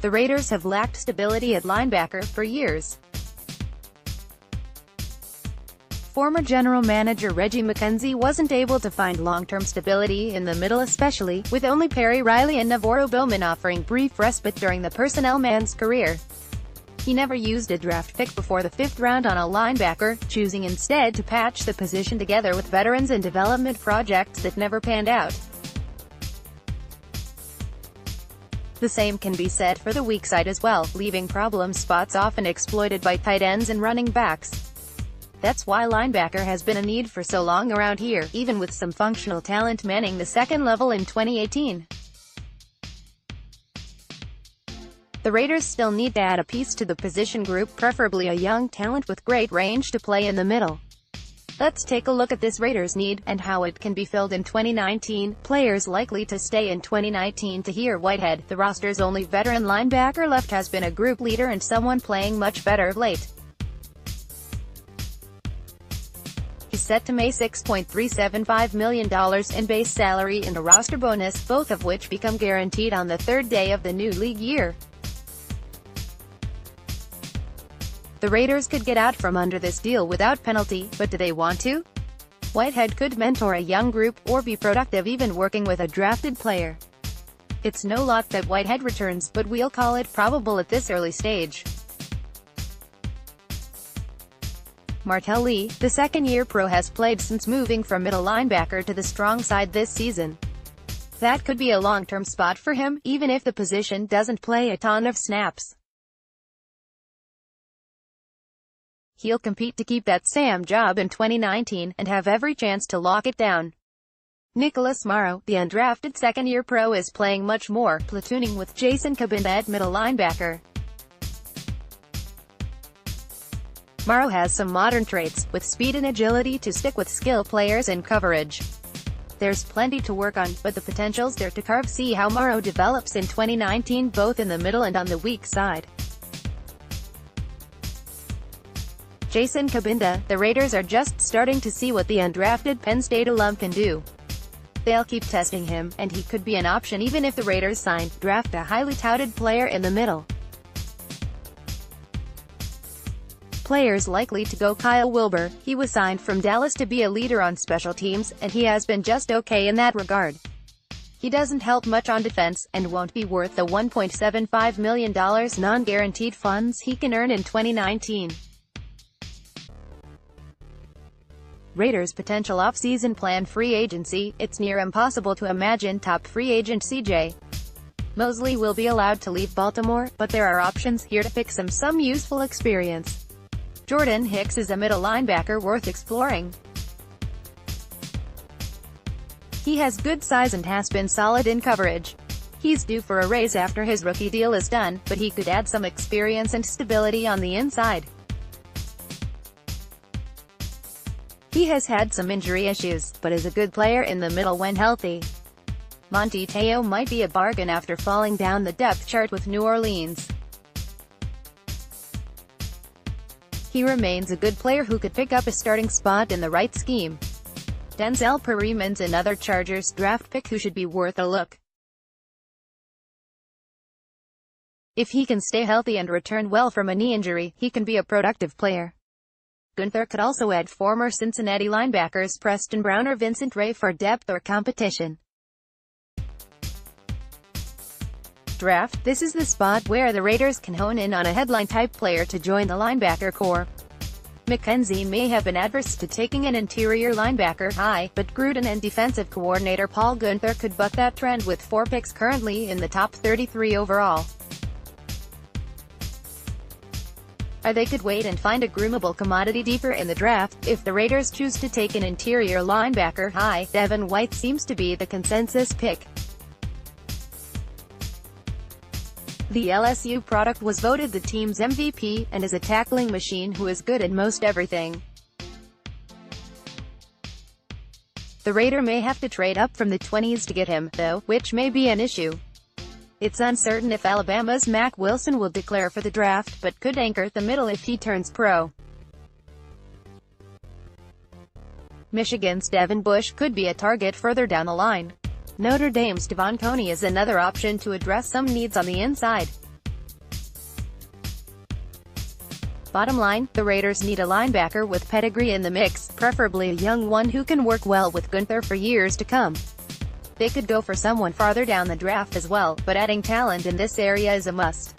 The Raiders have lacked stability at linebacker for years. Former general manager Reggie McKenzie wasn't able to find long-term stability in the middle, especially with only Perry Riley and Navorro Bowman offering brief respite during the personnel man's career. He never used a draft pick before the 5th round on a linebacker, choosing instead to patch the position together with veterans and development projects that never panned out. The same can be said for the weak side as well, leaving problem spots often exploited by tight ends and running backs. That's why linebacker has been a need for so long around here, even with some functional talent manning the second level in 2018. The Raiders still need to add a piece to the position group, preferably a young talent with great range to play in the middle. Let's take a look at this Raiders need, and how it can be filled in 2019. Players likely to stay in 2019. Tahir Whitehead, the roster's only veteran linebacker left, has been a group leader and someone playing much better of late. He's set to make $6.375 million in base salary and a roster bonus, both of which become guaranteed on the third day of the new league year. The Raiders could get out from under this deal without penalty, but do they want to? Whitehead could mentor a young group, or be productive even working with a drafted player. It's no lock that Whitehead returns, but we'll call it probable at this early stage. Martell Lee, the second-year pro, has played since moving from middle linebacker to the strong side this season. That could be a long-term spot for him, even if the position doesn't play a ton of snaps. He'll compete to keep that Sam job in 2019, and have every chance to lock it down. Nicholas Morrow, the undrafted second-year pro, is playing much more, platooning with Jason Cabinda at middle linebacker. Morrow has some modern traits, with speed and agility to stick with skill players in coverage. There's plenty to work on, but the potential's there to carve. See how Morrow develops in 2019, both in the middle and on the weak side. Jason Cabinda, the Raiders are just starting to see what the undrafted Penn State alum can do. They'll keep testing him, and he could be an option even if the Raiders draft a highly touted player in the middle. Players likely to go: Kyle Wilber. He was signed from Dallas to be a leader on special teams, and he has been just okay in that regard. He doesn't help much on defense, and won't be worth the $1.75 million non-guaranteed funds he can earn in 2019. Raiders' potential off-season plan: free agency. It's near impossible to imagine top free agent C.J. Mosley will be allowed to leave Baltimore, but there are options here to pick some useful experience. Jordan Hicks is a middle linebacker worth exploring. He has good size and has been solid in coverage. He's due for a raise after his rookie deal is done, but he could add some experience and stability on the inside. He has had some injury issues, but is a good player in the middle when healthy. Monty Te'o might be a bargain after falling down the depth chart with New Orleans. He remains a good player who could pick up a starting spot in the right scheme. Denzel Perryman's another Chargers draft pick who should be worth a look. If he can stay healthy and return well from a knee injury, he can be a productive player. Gunther could also add former Cincinnati linebackers Preston Brown or Vincent Ray for depth or competition. Draft. This is the spot where the Raiders can hone in on a headline-type player to join the linebacker core. McKenzie may have been adverse to taking an interior linebacker high, but Gruden and defensive coordinator Paul Gunther could buck that trend with 4 picks currently in the top 33 overall. Or they could wait and find a groomable commodity deeper in the draft. If the Raiders choose to take an interior linebacker high, Devin White seems to be the consensus pick. The LSU product was voted the team's MVP, and is a tackling machine who is good at most everything. The Raider may have to trade up from the 20s to get him, though, which may be an issue. It's uncertain if Alabama's Mack Wilson will declare for the draft, but could anchor the middle if he turns pro. Michigan's Devin Bush could be a target further down the line. Notre Dame's Devon Coney is another option to address some needs on the inside. Bottom line, the Raiders need a linebacker with pedigree in the mix, preferably a young one who can work well with Gunther for years to come. They could go for someone farther down the draft as well, but adding talent in this area is a must.